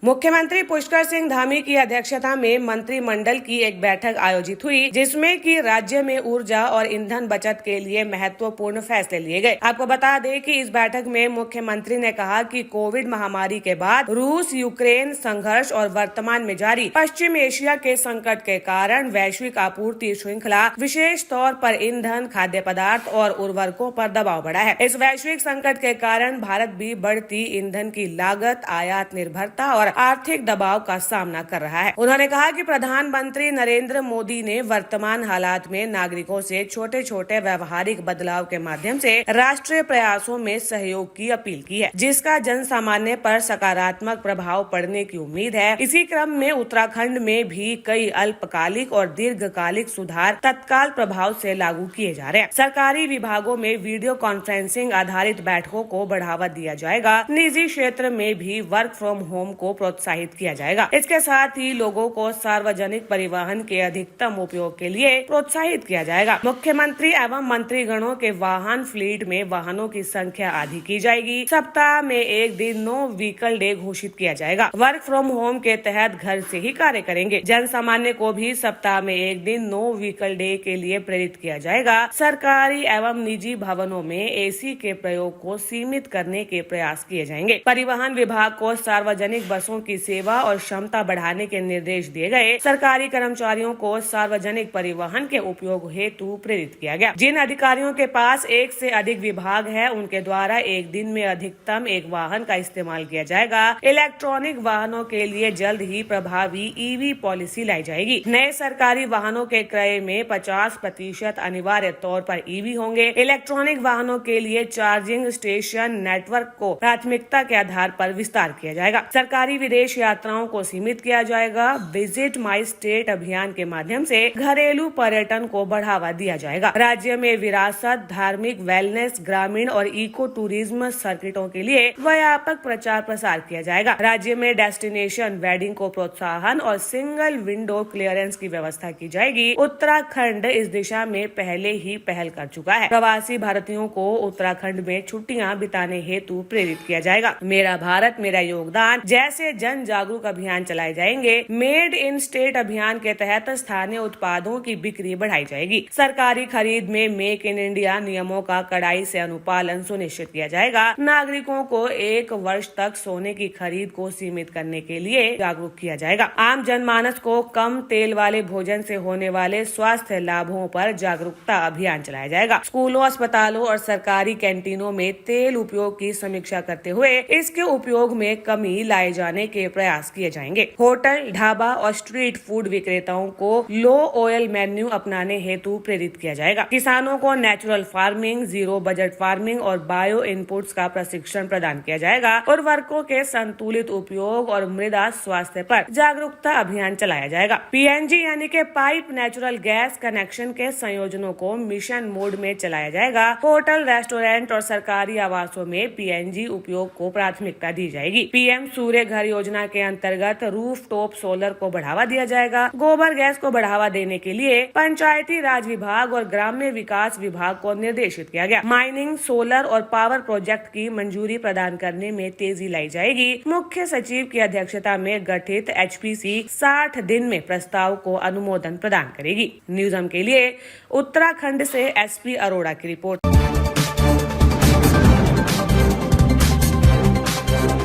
मुख्यमंत्री पुष्कर सिंह धामी की अध्यक्षता में मंत्रिमंडल की एक बैठक आयोजित हुई, जिसमें कि राज्य में ऊर्जा और ईंधन बचत के लिए महत्वपूर्ण फैसले लिए गए। आपको बता दें कि इस बैठक में मुख्यमंत्री ने कहा कि कोविड महामारी के बाद रूस यूक्रेन संघर्ष और वर्तमान में जारी पश्चिम एशिया के संकट के कारण वैश्विक आपूर्ति श्रृंखला, विशेष तौर पर ईंधन, खाद्य पदार्थ और उर्वरकों पर दबाव बढ़ा है। इस वैश्विक संकट के कारण भारत भी बढ़ती ईंधन की लागत, आयात निर्भरता और आर्थिक दबाव का सामना कर रहा है। उन्होंने कहा कि प्रधानमंत्री नरेंद्र मोदी ने वर्तमान हालात में नागरिकों से छोटे छोटे व्यवहारिक बदलाव के माध्यम से राष्ट्रीय प्रयासों में सहयोग की अपील की है, जिसका जन सामान्य पर सकारात्मक प्रभाव पड़ने की उम्मीद है। इसी क्रम में उत्तराखंड में भी कई अल्पकालिक और दीर्घकालिक सुधार तत्काल प्रभाव से लागू किए जा रहे हैं। सरकारी विभागों में वीडियो कॉन्फ्रेंसिंग आधारित बैठकों को बढ़ावा दिया जाएगा। निजी क्षेत्र में भी वर्क फ्रॉम होम को प्रोत्साहित किया जाएगा। इसके साथ ही लोगों को सार्वजनिक परिवहन के अधिकतम उपयोग के लिए प्रोत्साहित किया जाएगा। मुख्यमंत्री एवं मंत्रीगणों के वाहन फ्लीट में वाहनों की संख्या आधी की जाएगी। सप्ताह में एक दिन नो व्हीकल डे घोषित किया जाएगा। वर्क फ्रॉम होम के तहत घर से ही कार्य करेंगे। जन सामान्य को भी सप्ताह में एक दिन नो व्हीकल डे के लिए प्रेरित किया जाएगा। सरकारी एवं निजी भवनों में एसी के प्रयोग को सीमित करने के प्रयास किए जाएंगे। परिवहन विभाग को सार्वजनिक बसों की सेवा और क्षमता बढ़ाने के निर्देश दिए गए। सरकारी कर्मचारियों को सार्वजनिक परिवहन के उपयोग हेतु प्रेरित किया गया। जिन अधिकारियों के पास एक से अधिक विभाग है, उनके द्वारा एक दिन में अधिकतम एक वाहन का इस्तेमाल किया जाएगा। इलेक्ट्रॉनिक वाहनों के लिए जल्द ही प्रभावी ईवी पॉलिसी लाई जाएगी। नए सरकारी वाहनों के क्रय में 50% अनिवार्य तौर पर ईवी होंगे। इलेक्ट्रॉनिक वाहनों के लिए चार्जिंग स्टेशन नेटवर्क को प्राथमिकता के आधार पर विस्तार किया जाएगा। सरकारी विदेश यात्राओं को सीमित किया जाएगा। विजिट माई स्टेट अभियान के माध्यम से घरेलू पर्यटन को बढ़ावा दिया जाएगा। राज्य में विरासत, धार्मिक, वेलनेस, ग्रामीण और इको टूरिज्म सर्किटों के लिए व्यापक प्रचार प्रसार किया जाएगा। राज्य में डेस्टिनेशन वेडिंग को प्रोत्साहन और सिंगल विंडो क्लियरेंस की व्यवस्था की जाएगी। उत्तराखंड इस दिशा में पहले ही पहल कर चुका है। प्रवासी भारतीयों को उत्तराखंड में छुट्टियां बिताने हेतु प्रेरित किया जाएगा। मेरा भारत मेरा योगदान जैसे जन जागरूक अभियान चलाए जाएंगे। मेड इन स्टेट अभियान के तहत स्थानीय उत्पादों की बिक्री बढ़ाई जाएगी। सरकारी खरीद में मेक इन इंडिया नियमों का कड़ाई से अनुपालन सुनिश्चित किया जाएगा। नागरिकों को 1 वर्ष तक सोने की खरीद को सीमित करने के लिए जागरूक किया जाएगा। आम जनमानस को कम तेल वाले भोजन से होने वाले स्वास्थ्य लाभों पर जागरूकता अभियान चलाया जाएगा। स्कूलों, अस्पतालों और सरकारी कैंटीनों में तेल उपयोग की समीक्षा करते हुए इसके उपयोग में कमी लाए जाने के प्रयास किए जाएंगे। होटल, ढाबा और स्ट्रीट फूड विक्रेताओं को लो ऑयल मेन्यू अपनाने हेतु प्रेरित किया जाएगा। किसानों को natural farming, zero budget farming और बायो इनपुट्स का प्रशिक्षण प्रदान किया जाएगा। उर्वरकों के संतुलित उपयोग और मृदा स्वास्थ्य पर जागरूकता अभियान चलाया जाएगा। पीएनजी यानी कि पाइप नेचुरल गैस कनेक्शन के संयोजनों को मिशन मोड में चलाया जाएगा। होटल, रेस्टोरेंट और सरकारी आवासों में पीएनजी उपयोग को प्राथमिकता दी जाएगी। पीएम सूर्य घर योजना के अंतर्गत रूफ टॉप सोलर को बढ़ावा दिया जाएगा। गोबर गैस को बढ़ावा देने के लिए पंचायती राज विभाग और ग्राम्य विकास विभाग को निर्देशित किया गया। माइनिंग, सोलर और पावर प्रोजेक्ट की मंजूरी प्रदान करने में तेजी लाई जाएगी। मुख्य सचिव की अध्यक्षता में गठित एचपीसी 60 दिन में प्रस्ताव को अनुमोदन प्रदान करेगी। न्यूज़म के लिए उत्तराखंड से एसपी अरोड़ा की रिपोर्ट।